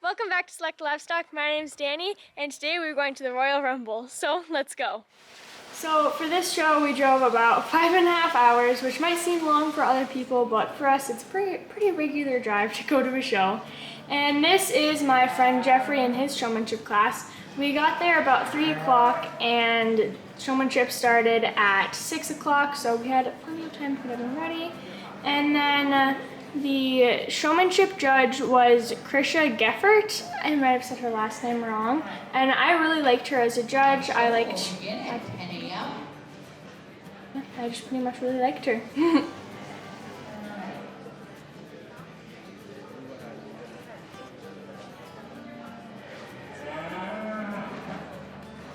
Welcome back to Select Livestock. My name's Dani, and today we're going to the Royal Rumble, so let's go. So for this show, we drove about 5.5 hours, which might seem long for other people, but for us, it's a pretty regular drive to go to a show. And this is my friend Jeffrey and his showmanship class. We got there about 3 o'clock, and showmanship started at 6 o'clock, so we had plenty of time to get everything ready. And then the showmanship judge was Krisha Geffert. I might have said her last name wrong. And I really liked her as a judge. I just pretty much really liked her.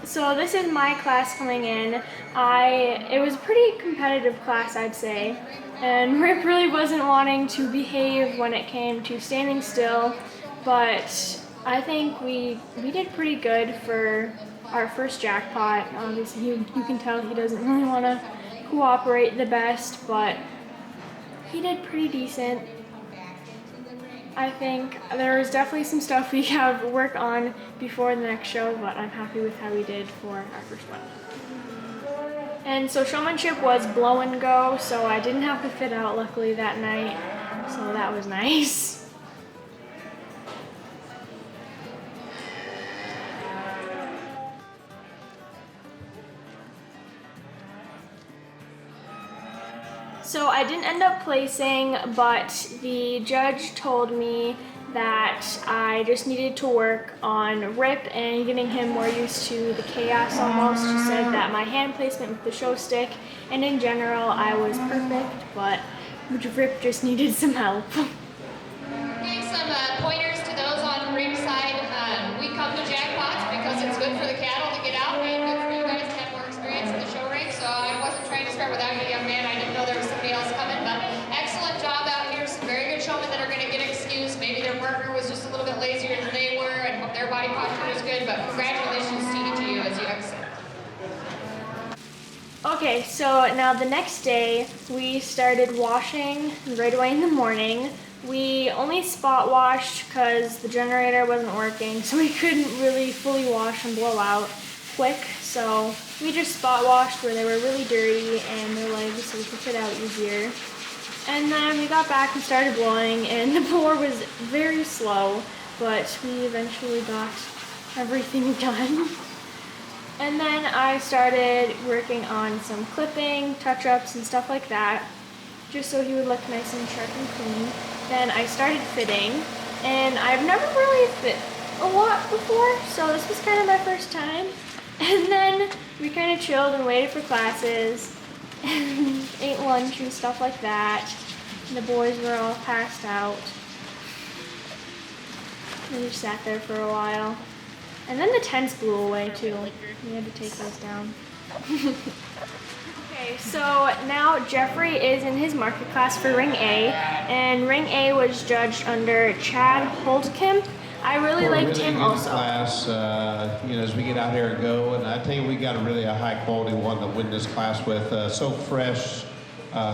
So this is my class coming in. It was a pretty competitive class, I'd say. And Rip really wasn't wanting to behave when it came to standing still, but I think we did pretty good for our first jackpot. Obviously, you can tell he doesn't really want to cooperate the best, but he did pretty decent. I think there was definitely some stuff we have work on before the next show, but I'm happy with how we did for our first one. And so showmanship was blow and go, so I didn't have to fit out luckily that night, so that was nice. So I didn't end up placing, but the judge told me that I just needed to work on Rip and getting him more used to the chaos almost. She said that my hand placement with the show stick and in general I was perfect, but Rip just needed some help. Giving some pointers to those on Rip's side. We come to jackpots because it's good for the cattle to get out and good for you guys to have more experience in the show ring. So I wasn't trying to start without you, young man. I didn't know there was somebody else coming, but excellent job out here. Some very good showmen that are going to get excused. Maybe their partner was just a little bit lazier than they were and their body posture was good, but congratulations to you as you exit. Okay, so now the next day we started washing right away in the morning. We only spot washed because the generator wasn't working, so we couldn't really fully wash and blow out quick. So we just spot washed where they were really dirty and their legs, so we could fit out easier. And then we got back and started blowing, and the blower was very slow, but we eventually got everything done. And then I started working on some clipping, touch-ups, and stuff like that, just so he would look nice and sharp and clean. Then I started fitting, and I've never really fit a lot before, so this was kind of my first time. And then we kind of chilled and waited for classes, and ate lunch and stuff like that. And the boys were all passed out. And we just sat there for a while. And then the tents blew away too. We had to take those down. Okay, so now Jeffrey is in his market class for Ring A, and Ring A was judged under Chad Holtkamp. I really liked him also. Class, as we get out here and go, and I tell you, we got a high quality one to win this class with. So fresh,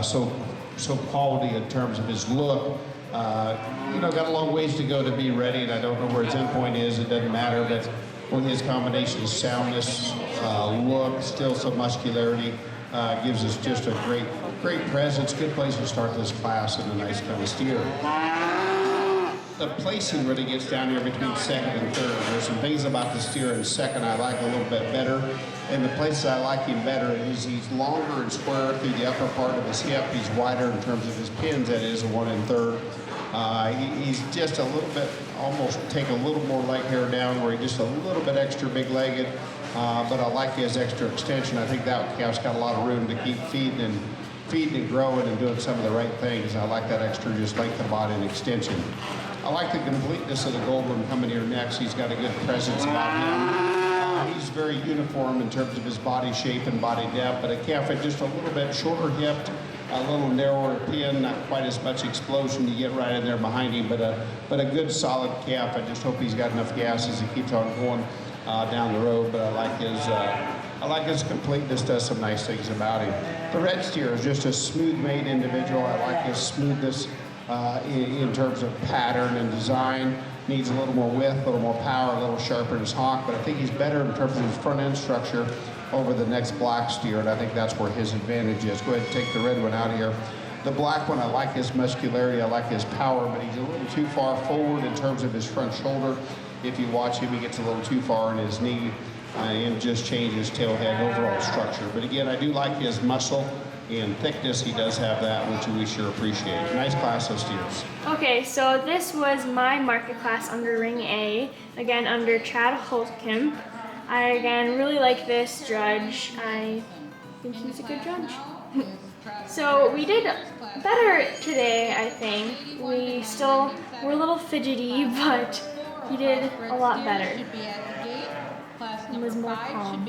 so quality in terms of his look. Got a long ways to go to be ready, and I don't know where his endpoint is. It doesn't matter, but when his combination of soundness, look, still some muscularity, gives us just a great presence. Good place to start this class and a nice kind of steer. The placing really gets down here between second and third. There's some things about the steer in second I like a little bit better. And the places I like him better is he's longer and squarer through the upper part of his hip. He's wider in terms of his pins, that is, a 1 and 3rd. He's just a little bit, almost take a little more leg hair down where he's just a little bit extra big-legged. But I like his extra extension. I think that calf's got a lot of room to keep feeding and growing and doing some of the right things. I like that extra just length of body and extension. I like the completeness of the gold one coming here next. He's got a good presence about him. He's very uniform in terms of his body shape and body depth, but a calf at just a little bit shorter hipped, a little narrower pin, not quite as much explosion to get right in there behind him, but a good solid calf. I just hope he's got enough gas as he keeps on going down the road, but I like his completeness, does some nice things about him. The red steer is just a smooth-made individual. I like his smoothness in terms of pattern and design. needs a little more width, a little more power, a little sharper in his hock, but I think he's better in terms of his front end structure over the next black steer, and I think that's where his advantage is. Go ahead and take the red one out of here. The black one, I like his muscularity, I like his power, but he's a little too far forward in terms of his front shoulder. If you watch him, he gets a little too far in his knee and just changes tail head overall structure. But again, I do like his muscle and thickness. He does have that, which we sure appreciate. Nice class of steers. Okay, so this was my market class under Ring A, again under Chad Holtkamp. I again really like this judge. I think he's a good judge. So we did better today, I think. We still were a little fidgety, but he did a lot better. It was more calm.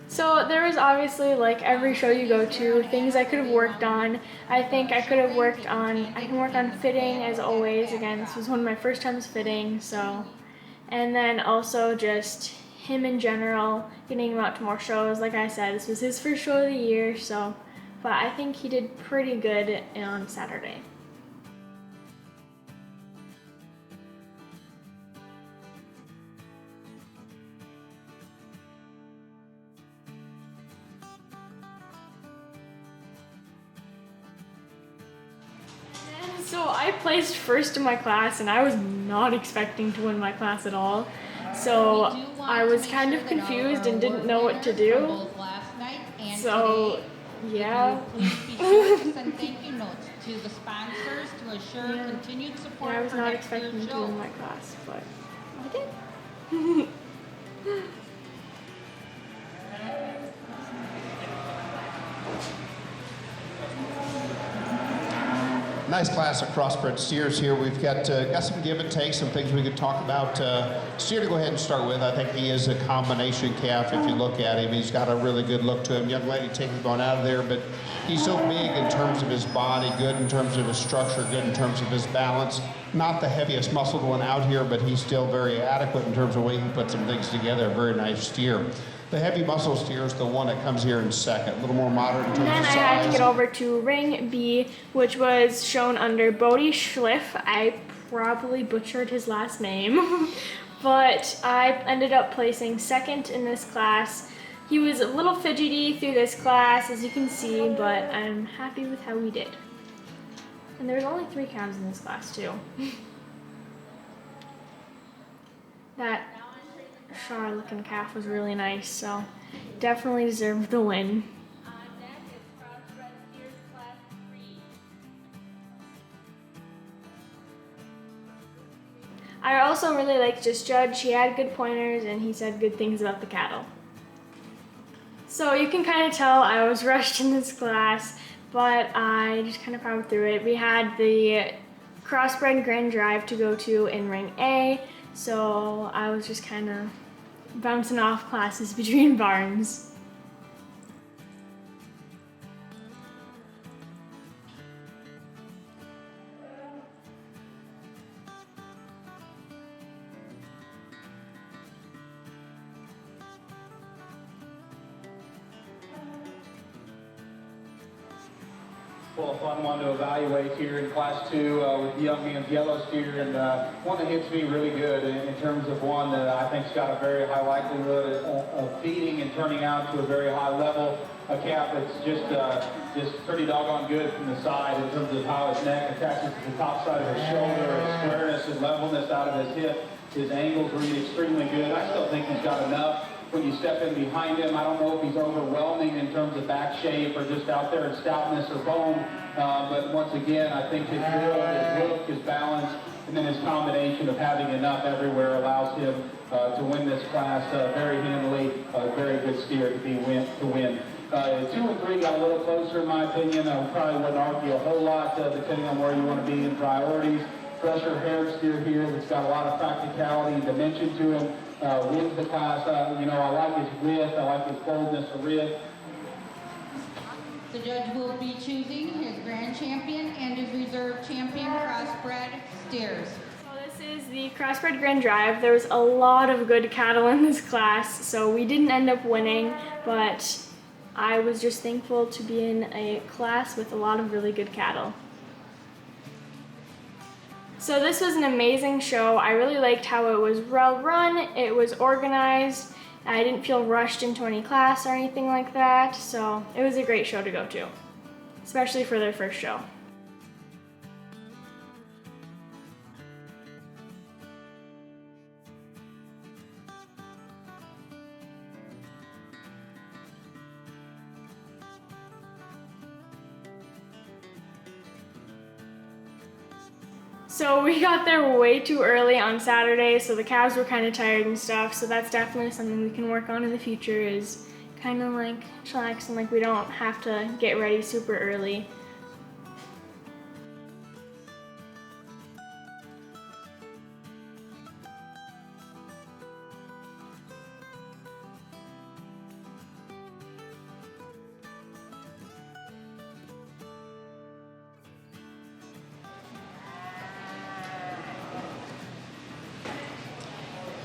So there was obviously, like every show you go to, things I could have worked on. I think I can work on fitting as always. Again, this was one of my first times fitting, so. And then also just him in general, getting him out to more shows. Like I said, this was his first show of the year, so. But I think he did pretty good on Saturday. So I placed first in my class, and I was not expecting to win my class at all. So I was kind of confused and didn't know what to do. So yeah. Thank you notes to the sponsors to assure continued support. Yeah, I was not expecting to win my class, but I did. Nice class of crossbred steers here. We've got some give and take, some things we could talk about. Steer to go ahead and start with. I think he is a combination calf. If you look at him, he's got a really good look to him. Young lady taking going out of there, but he's so big in terms of his body, good in terms of his structure, good in terms of his balance. Not the heaviest muscled one out here, but he's still very adequate in terms of the way he puts some things together. A very nice steer. The heavy muscle steer is the one that comes here in second, a little more moderate in terms of size. Then I had to get over to Ring B, which was shown under Bodee Schliph. I probably butchered his last name, but I ended up placing second in this class. He was a little fidgety through this class, as you can see, but I'm happy with how he did. And there's only 3 cows in this class, too. That Char looking calf was really nice, so definitely deserved the win. I also really liked this judge. He had good pointers and he said good things about the cattle. So you can kind of tell I was rushed in this class, but I just kind of powered through it. We had the crossbred grand drive to go to in Ring A, so I was just kind of bouncing off classes between barns. Well, a fun one to evaluate here in Class 2 with the young man's yellow steer, and one that hits me really good in terms of one that I think's got a very high likelihood of feeding and turning out to a very high level. A calf that's just pretty doggone good from the side in terms of how his neck attaches to the top side of his shoulder, his squareness and levelness out of his hip. His angles read extremely good. I still think he's got enough. When you step in behind him, I don't know if he's overwhelming in terms of back shape or just out there in stoutness or bone. But once again, I think his build, his look, his balance, and then his combination of having enough everywhere allows him to win this class very handily. Very good steer to win. 2 and 3 got a little closer in my opinion. I probably wouldn't argue a whole lot depending on where you want to be in priorities. Fresher haired steer here that's got a lot of practicality and dimension to him. Wins the class. I like his width. I like his boldness of rib. The judge will be choosing his grand champion and his reserve champion crossbred steers. So this is the Crossbred Grand Drive. There was a lot of good cattle in this class, so we didn't end up winning, but I was just thankful to be in a class with a lot of really good cattle. So this was an amazing show. I really liked how it was well run, it was organized, I didn't feel rushed into any class or anything like that, so it was a great show to go to, especially for their first show. So we got there way too early on Saturday, so the calves were kind of tired and stuff, so that's definitely something we can work on in the future, is kind of like chillaxing, like we don't have to get ready super early.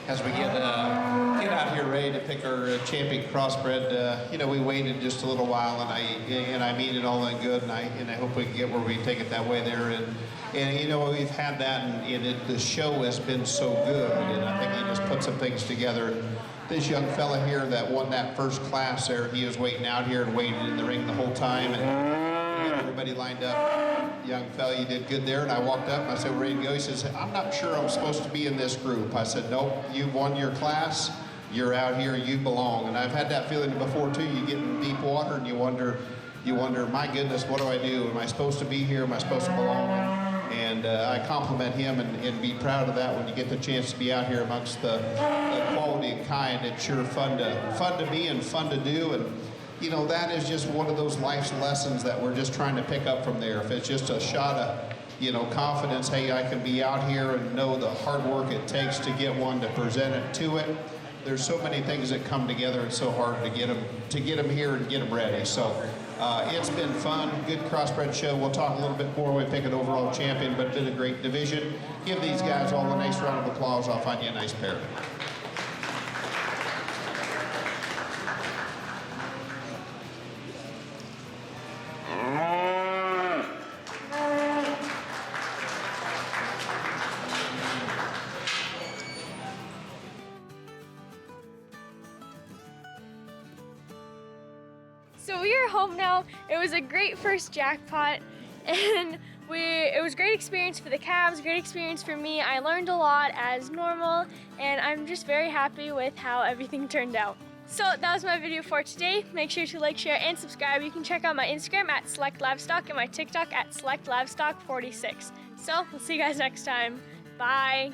As we get out here ready to pick our champion crossbred, you know, we waited just a little while, and I mean it all in good, and I hope we can get where we take it that way there, and you know, we've had that, and the show has been so good, and I think he just put some things together. This young fella here that won that first class there, he was waiting out here and waited in the ring the whole time, and everybody lined up. Young fella, you did good there, and I walked up and I said, we're ready to go. He says, I'm not sure I'm supposed to be in this group. I said, nope, you've won your class, you're out here, you belong. And I've had that feeling before too. You get in deep water and you wonder, my goodness, what do I do? Am I supposed to be here? Am I supposed to belong? And I compliment him and be proud of that when you get the chance to be out here amongst the quality and kind. It's sure fun to be and fun to do. And you know, that is just one of those life's lessons that we're just trying to pick up from there. If it's just a shot of, you know, confidence, hey, I can be out here and know the hard work it takes to get one, to present it to it. There's so many things that come together. It's so hard to get them here and get them ready. So it's been fun, good crossbred show. We'll talk a little bit more when we pick an overall champion, but it's been a great division. Give these guys all a nice round of applause. I'll find you a nice pair. So we are home now. It was a great first jackpot, and it was a great experience for the calves, great experience for me. I learned a lot as normal, and I'm just very happy with how everything turned out. So that was my video for today. Make sure to like, share, and subscribe. You can check out my Instagram at Select Livestock and my TikTok at Select Livestock 46. So we'll see you guys next time. Bye.